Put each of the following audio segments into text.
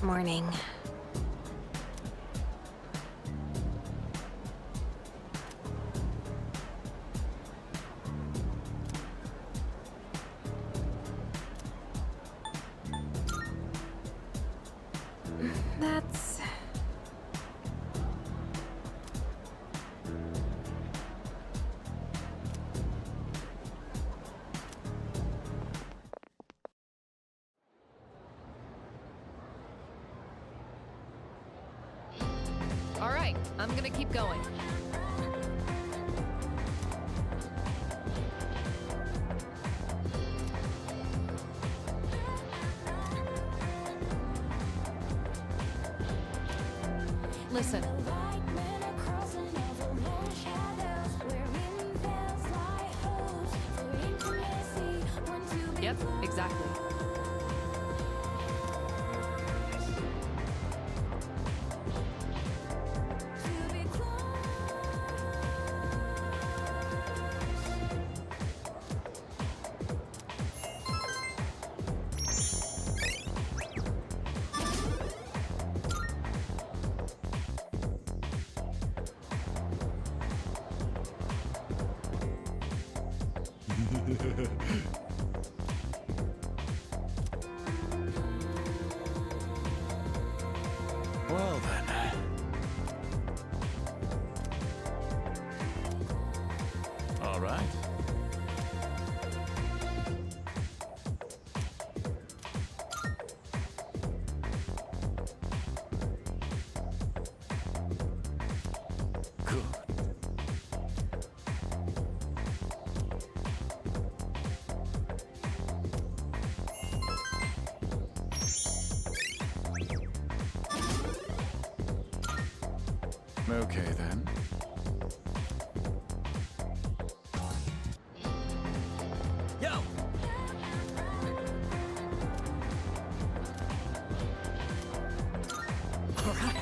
Morning. That's... All right, I'm gonna keep going. Listen. Yep, exactly. Well then. All right. Good. Okay then. Yo! All right.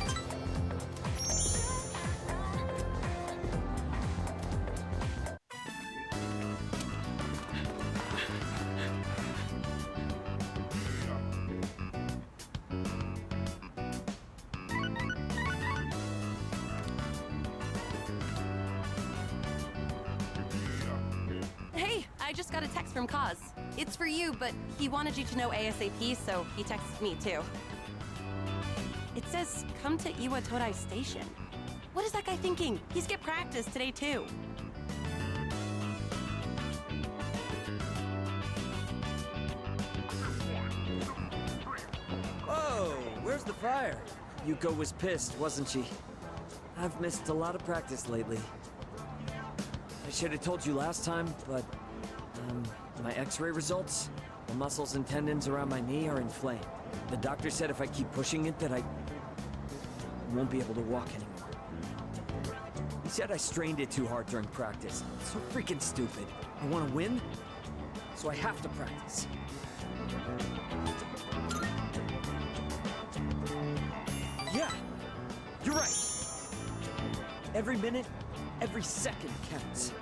Hey, I just got a text from Kaz. It's for you, but he wanted you to know ASAP, so he texted me too. It says, come to Iwa Todai Station. What is that guy thinking? He's get practice today too. Whoa, where's the fire? Yuko was pissed, wasn't she? I've missed a lot of practice lately. I should have told you last time, but... my x-ray results? The muscles and tendons around my knee are inflamed. The doctor said if I keep pushing it that I won't be able to walk anymore. He said I strained it too hard during practice. It's so freaking stupid. I want to win, so I have to practice. Yeah, you're right. Every minute, every second counts.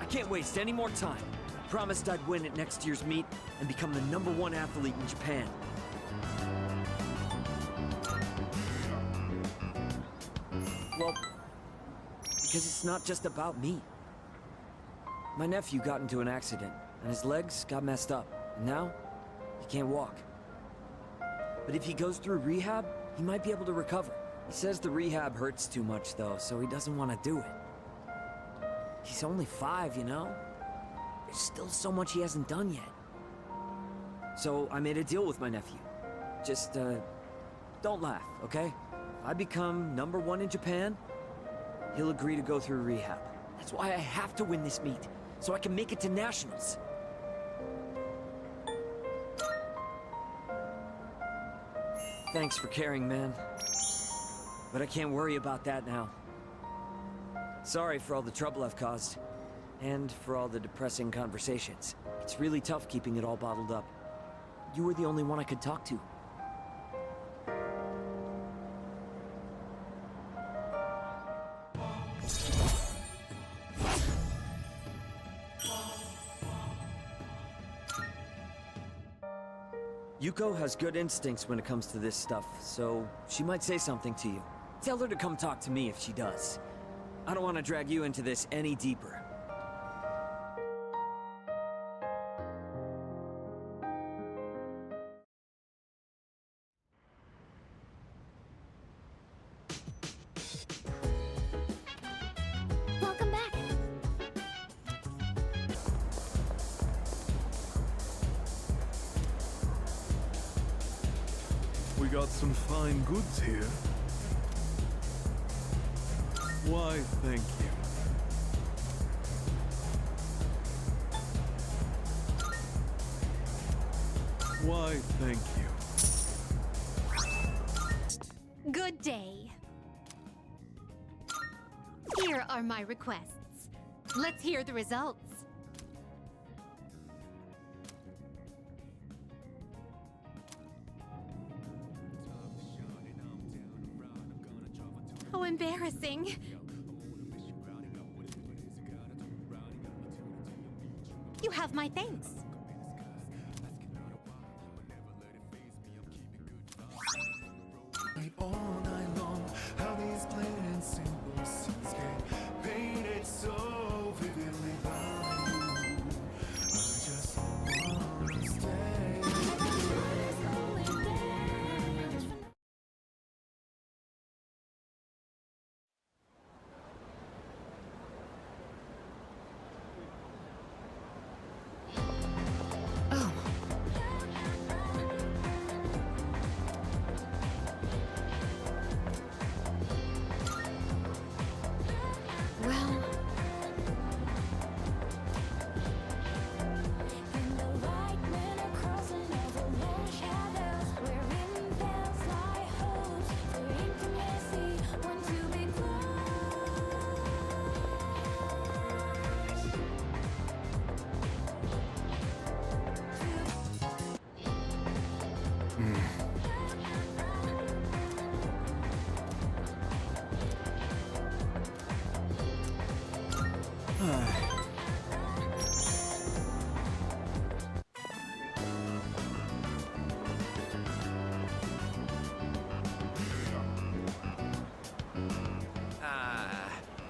I can't waste any more time. Promised I'd win at next year's meet and become the #1 athlete in Japan. Well, because it's not just about me. My nephew got into an accident, and his legs got messed up, and now he can't walk. But if he goes through rehab, he might be able to recover. He says the rehab hurts too much, though, so he doesn't want to do it. He's only 5, you know? There's still so much he hasn't done yet. So I made a deal with my nephew. Just, don't laugh, okay? If I become #1 in Japan, he'll agree to go through rehab. That's why I have to win this meet, so I can make it to nationals. Thanks for caring, man. But I can't worry about that now. Sorry for all the trouble I've caused. And for all the depressing conversations. It's really tough keeping it all bottled up. You were the only one I could talk to. Yuko has good instincts when it comes to this stuff, so she might say something to you. Tell her to come talk to me if she does. I don't want to drag you into this any deeper. Welcome back. We got some fine goods here. Why, thank you. Why, thank you. Good day. Here are my requests. Let's hear the results. How embarrassing. You have my thanks. All night long, how these plain and simple scenes get painted so vividly by you. I just wanna stay. Oh, well, In the light, men are crossing over long shadows, wherein bells lie hopes for intimacy, one to be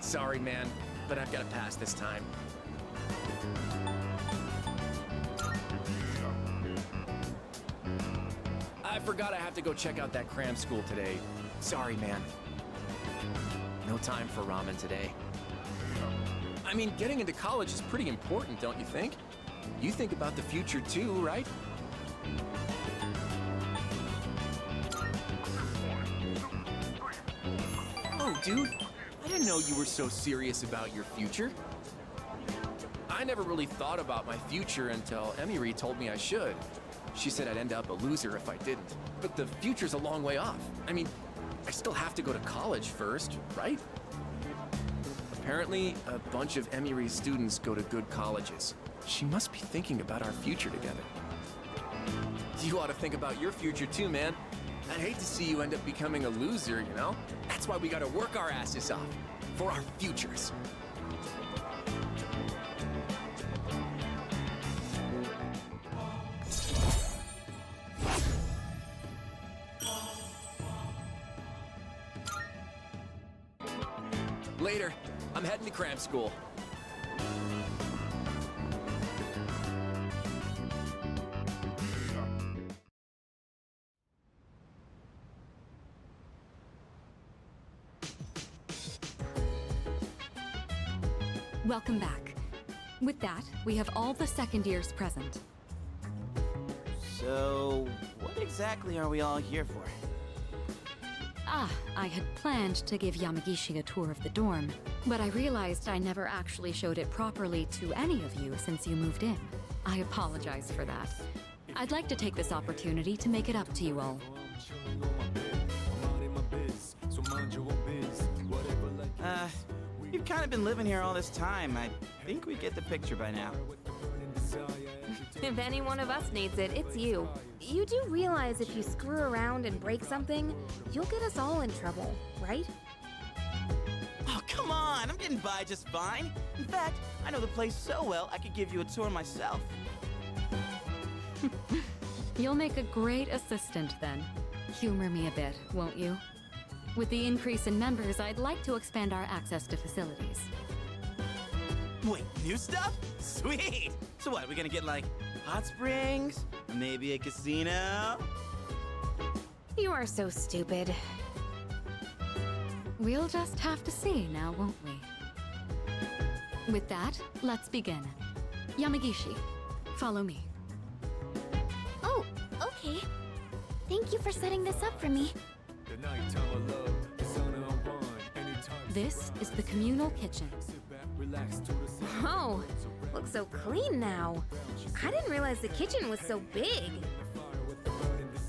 Sorry, man, but I've got to pass this time. I forgot I have to go check out that cram school today. Sorry, man. No time for ramen today. I mean, getting into college is pretty important, don't you think? You think about the future too, right? Oh, dude, I didn't know you were so serious about your future. I never really thought about my future until Emiri told me I should. She said I'd end up a loser if I didn't. But the future's a long way off. I mean, I still have to go to college first, right? Apparently, a bunch of Emiri's students go to good colleges. She must be thinking about our future together. You ought to think about your future too, man. I'd hate to see you end up becoming a loser, you know? That's why we gotta work our asses off. For our futures. Later. I'm heading to cram school. Welcome back. With that, we have all the second years present. So, what exactly are we all here for? I had planned to give Yamagishi a tour of the dorm, but I realized I never actually showed it properly to any of you since you moved in. I apologize for that. I'd like to take this opportunity to make it up to you all. You've kind of been living here all this time. I think we get the picture by now. If any one of us needs it, it's you. You do realize if you screw around and break something, you'll get us all in trouble, right? Oh, come on! I'm getting by just fine. In fact, I know the place so well, I could give you a tour myself. You'll make a great assistant then. Humor me a bit, won't you? With the increase in members, I'd like to expand our access to facilities. Wait, new stuff? Sweet! So what, we gonna get like hot springs? Maybe a casino? You are so stupid. We'll just have to see now, won't we? With that, let's begin. Yamagishi, follow me. Oh, okay. Thank you for setting this up for me. The nighttime of love is on a run. Anytime This is the communal kitchen. sit back, relax to the sound. Oh, looks so clean now. I didn't realize the kitchen was so big.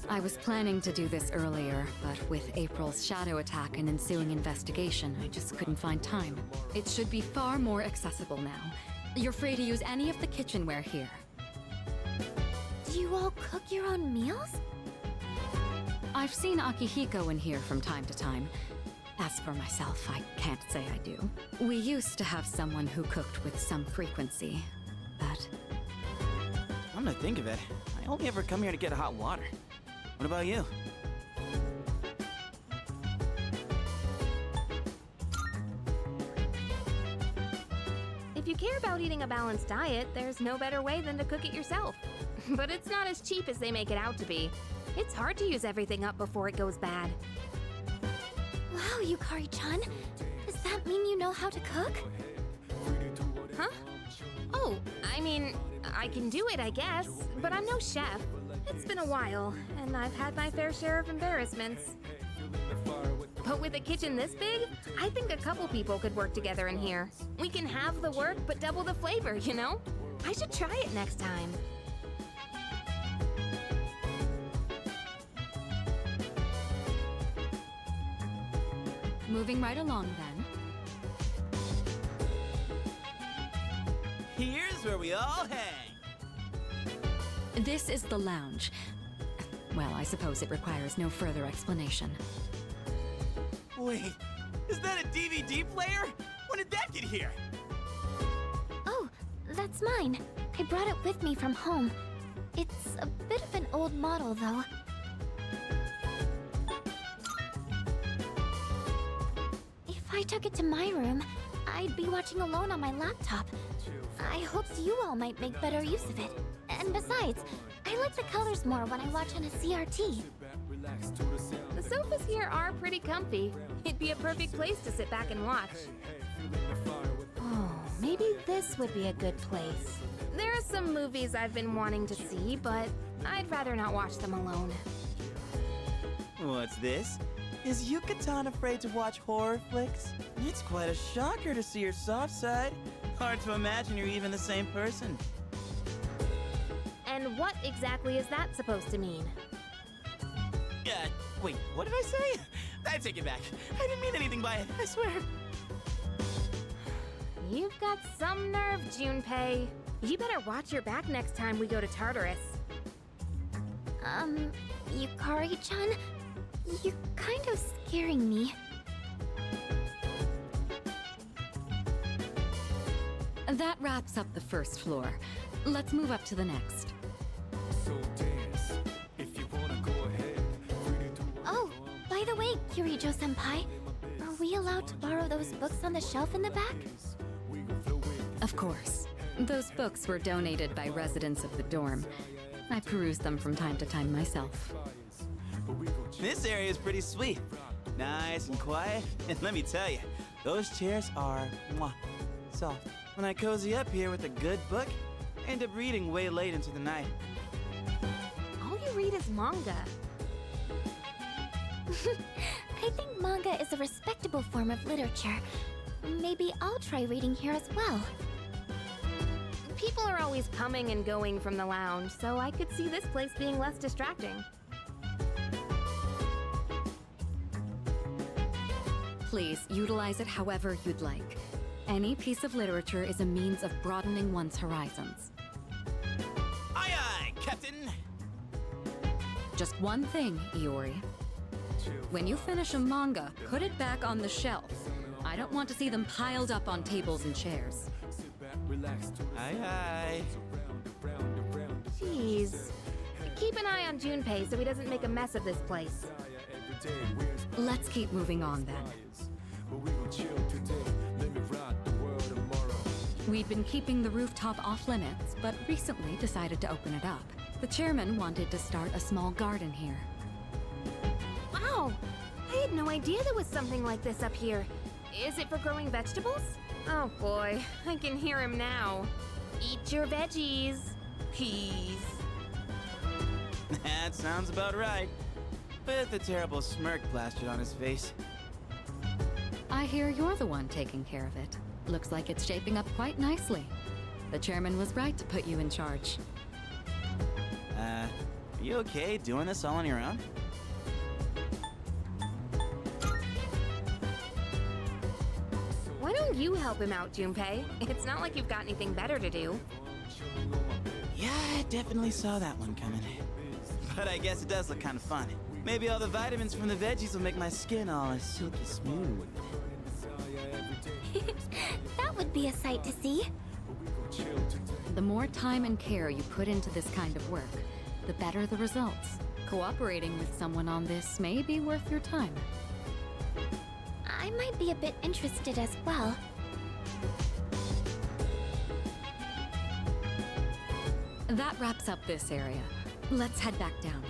I was planning to do this earlier, but with April's shadow attack and ensuing investigation, I just couldn't find time. It should be far more accessible now. You're free to use any of the kitchenware here. Do you all cook your own meals? I've seen Akihiko in here from time to time. As for myself, I can't say I do. We used to have someone who cooked with some frequency, but Come to think of it, I only ever come here to get hot water. What about you? If you care about eating a balanced diet, there's no better way than to cook it yourself. But it's not as cheap as they make it out to be. It's hard to use everything up before it goes bad. Wow, Yukari-chan. Does that mean you know how to cook? Huh? Oh, I mean, I can do it, I guess, but I'm no chef. It's been a while, and I've had my fair share of embarrassments. But with a kitchen this big, I think a couple people could work together in here. We can have the work, but double the flavor, you know? I should try it next time. moving right along then. Here's where we all hang. This is the lounge. Well, I suppose it requires no further explanation. Wait, is that a DVD player? When did that get here? Oh, that's mine. I brought it with me from home. It's a bit of an old model, though. If I took it to my room, I'd be watching alone on my laptop. I hoped you all might make better use of it. And besides, I like the colors more when I watch on a CRT. The sofas here are pretty comfy. It'd be a perfect place to sit back and watch. Oh, maybe this would be a good place. There are some movies I've been wanting to see, but I'd rather not watch them alone. What's this? Is Yucatan afraid to watch horror flicks? It's quite a shocker to see your soft side. Hard to imagine you're even the same person. And what exactly is that supposed to mean? Wait, what did I say? I take it back. I didn't mean anything by it, I swear. You've got some nerve, Junpei. You better watch your back next time we go to Tartarus. Yukari-chan? You're kind of scaring me. That wraps up the first floor. Let's move up to the next. Oh, by the way, Kirijo-senpai, are we allowed to borrow those books on the shelf in the back? Of course. Those books were donated by residents of the dorm. I peruse them from time to time myself. This area is pretty sweet. Nice and quiet. And let me tell you, those chairs are soft. When I cozy up here with a good book, I end up reading way late into the night. All you read is manga. I think manga is a respectable form of literature. Maybe I'll try reading here as well. People are always coming and going from the lounge, so I could see this place being less distracting. Please utilize it however you'd like. Any piece of literature is a means of broadening one's horizons. Aye aye, Captain! Just one thing, Iori. When you finish a manga, put it back on the shelf. I don't want to see them piled up on tables and chairs. Aye aye. Jeez. Keep an eye on Junpei so he doesn't make a mess of this place. Let's keep moving on then. We'd been keeping the rooftop off limits, but recently decided to open it up. The chairman wanted to start a small garden here. Wow! I had no idea there was something like this up here. Is it for growing vegetables? Oh boy, I can hear him now. Eat your veggies. Peas. That sounds about right. With a terrible smirk plastered on his face. I hear you're the one taking care of it. Looks like it's shaping up quite nicely. The chairman was right to put you in charge. Are you okay doing this all on your own? Why don't you help him out, Junpei? It's not like you've got anything better to do. Yeah, I definitely saw that one coming. But I guess it does look kind of fun. Maybe all the vitamins from the veggies will make my skin all silky smooth. That would be a sight to see. The more time and care you put into this kind of work, the better the results. Cooperating with someone on this may be worth your time. I might be a bit interested as well. That wraps up this area. Let's head back down.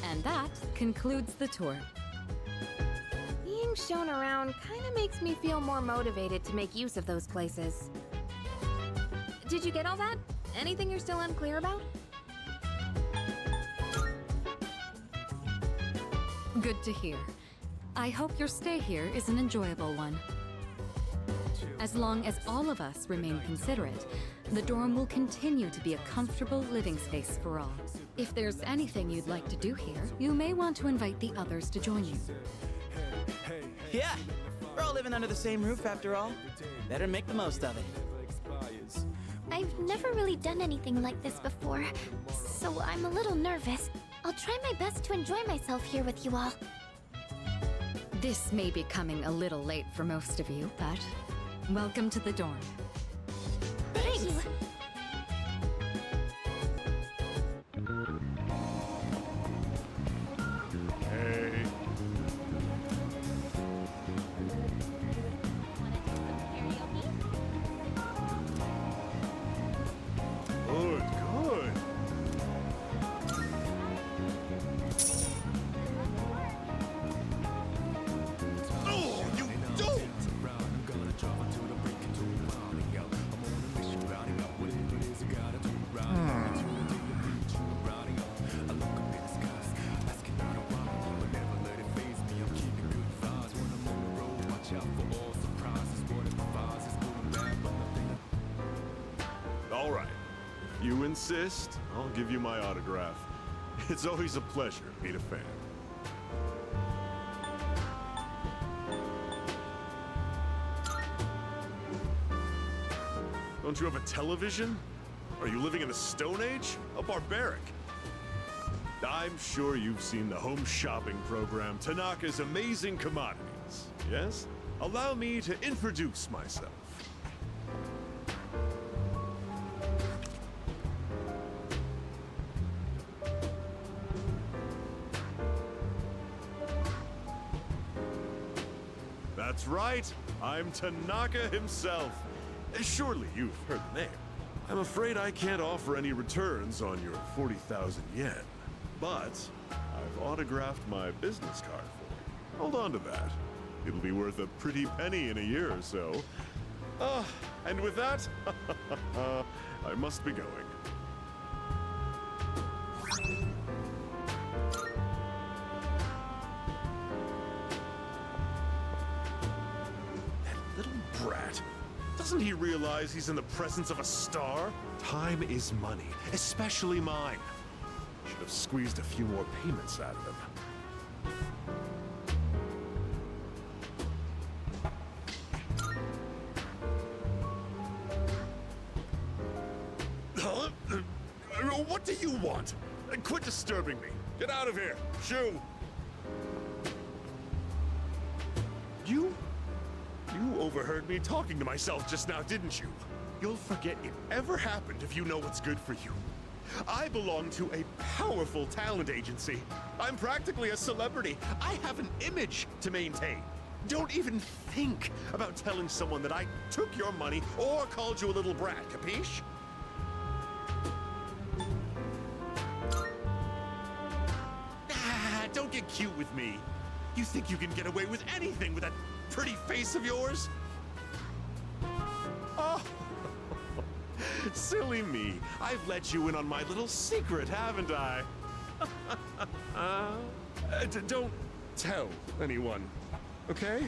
And that concludes the tour. Being shown around kind of makes me feel more motivated to make use of those places. Did you get all that? Anything you're still unclear about? Good to hear. I hope your stay here is an enjoyable one. As long as all of us remain considerate, the dorm will continue to be a comfortable living space for all. If there's anything you'd like to do here, you may want to invite the others to join you. Yeah, we're all living under the same roof after all. Better make the most of it. I've never really done anything like this before, so I'm a little nervous. I'll try my best to enjoy myself here with you all. This may be coming a little late for most of you, but welcome to the dorm. Thank you. Hey. Good, good. Oh, you don't! All right. If you insist, I'll give you my autograph. It's always a pleasure to meet a fan. Don't you have a television? Are you living in the Stone Age? How barbaric. I'm sure you've seen the home shopping program, Tanaka's Amazing Commodities. Yes? Allow me to introduce myself. That's right. I'm Tanaka himself. Surely you've heard the name. I'm afraid I can't offer any returns on your 40,000 yen, but I've autographed my business card for you. Hold on to that. It'll be worth a pretty penny in a year or so. And with that, I must be going. That little brat. Doesn't he realize he's in the presence of a star? Time is money, especially mine. Should have squeezed a few more payments out of him. Huh? What do you want? Quit disturbing me. Get out of here. Shoo. You overheard me talking to myself just now, didn't you? you'll forget it ever happened if you know what's good for you. I belong to a powerful talent agency. I'm practically a celebrity. I have an image to maintain. Don't even think about telling someone that I took your money or called you a little brat, capiche? Ah, don't get cute with me. You think you can get away with anything with that pretty face of yours? Oh, silly me. I've let you in on my little secret, haven't I? Don't tell anyone, okay?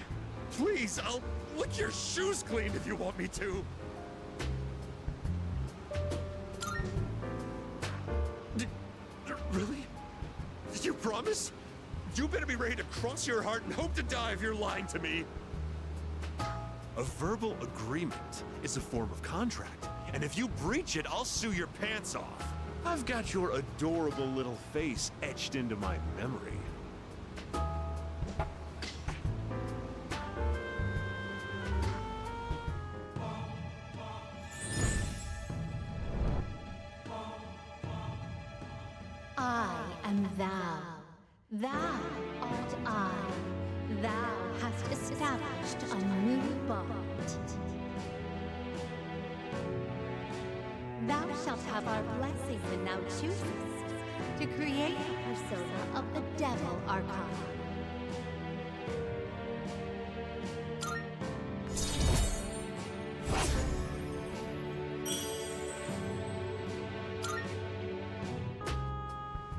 Please, I'll lick your shoes clean if you want me to. Really? You promise? You better be ready to cross your heart and hope to die if you're lying to me. A verbal agreement is a form of contract, and if you breach it, I'll sue your pants off. I've got your adorable little face etched into my memory. I am thou. Thou art I. Thou hast established a new bond. Thou shalt have our blessing when thou choosest to create the persona of the Devil Archon.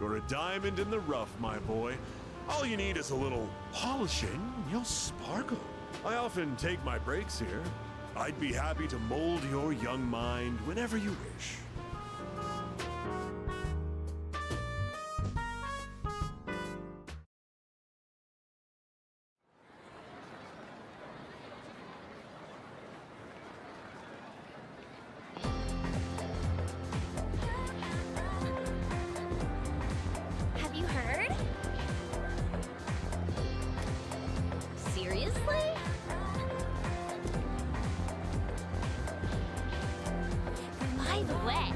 You're a diamond in the rough, my boy. All you need is a little polishing, and you'll sparkle. I often take my breaks here. I'd be happy to mold your young mind whenever you wish. Have you heard? Seriously? By the way,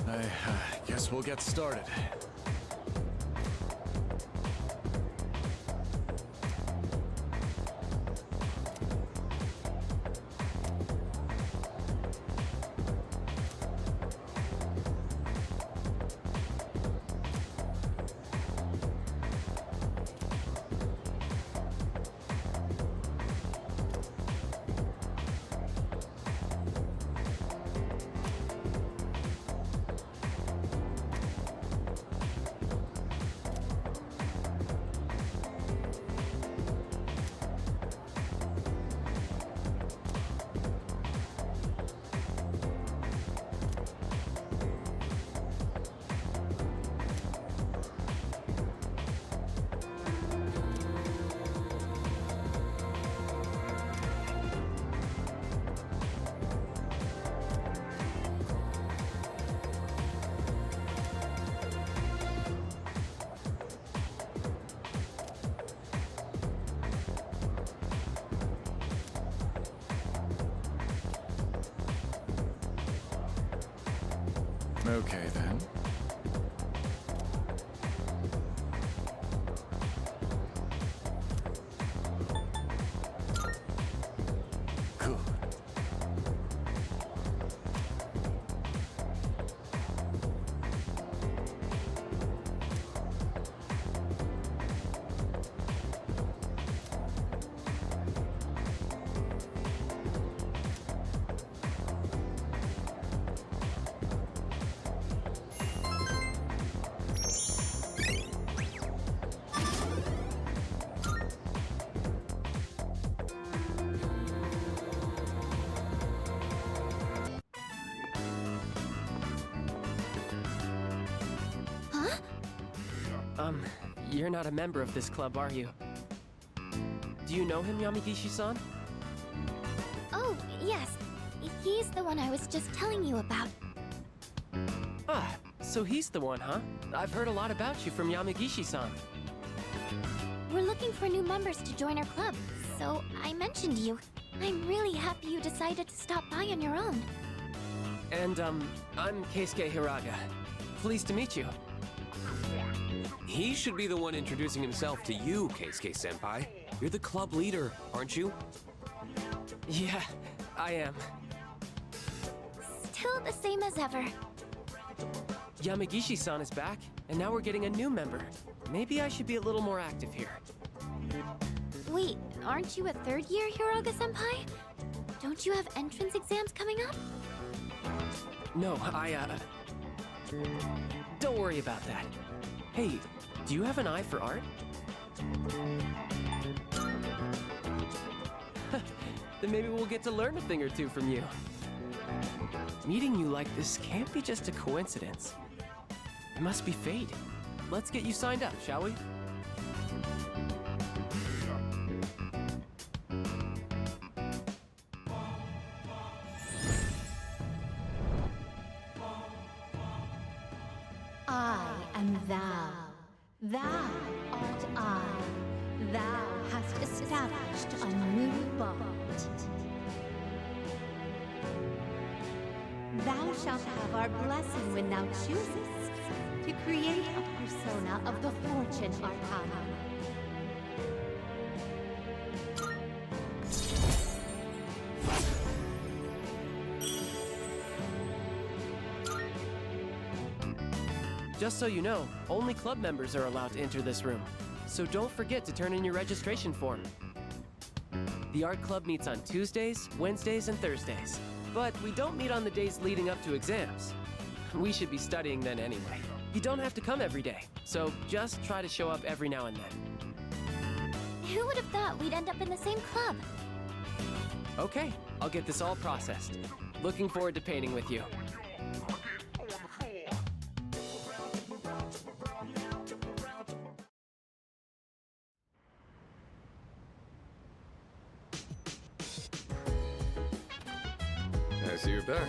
I guess we'll get started. Okay, then. Cool. huh? You're not a member of this club, are you? Do you know him, Yamagishi-san? Oh, yes. He's the one I was just telling you about. Ah, so he's the one, huh? I've heard a lot about you from Yamagishi-san. We're looking for new members to join our club, so I mentioned you. I'm really happy you decided to stop by on your own. And, I'm Keisuke Hiraga. Pleased to meet you. He should be the one introducing himself to you, Keisuke-senpai. You're the club leader, aren't you? Yeah, I am. Still the same as ever. Yamagishi-san is back, and now we're getting a new member. Maybe I should be a little more active here. Wait, aren't you a third year Hiraga-senpai? Don't you have entrance exams coming up? No, don't worry about that. Hey, do you have an eye for art? Then maybe we'll get to learn a thing or two from you. Meeting you like this can't be just a coincidence. It must be fate. Let's get you signed up, shall we? I am thou. Thou art I. Thou hast established a new bond. Thou shalt have our blessing when thou choosest to create a persona of the Fortune Arcana. Just so you know, only club members are allowed to enter this room. So don't forget to turn in your registration form. The art club meets on Tuesdays, Wednesdays, and Thursdays. But we don't meet on the days leading up to exams. We should be studying then anyway. You don't have to come every day, so just try to show up every now and then. Who would have thought we'd end up in the same club? Okay, I'll get this all processed. Looking forward to painting with you. I see you're back.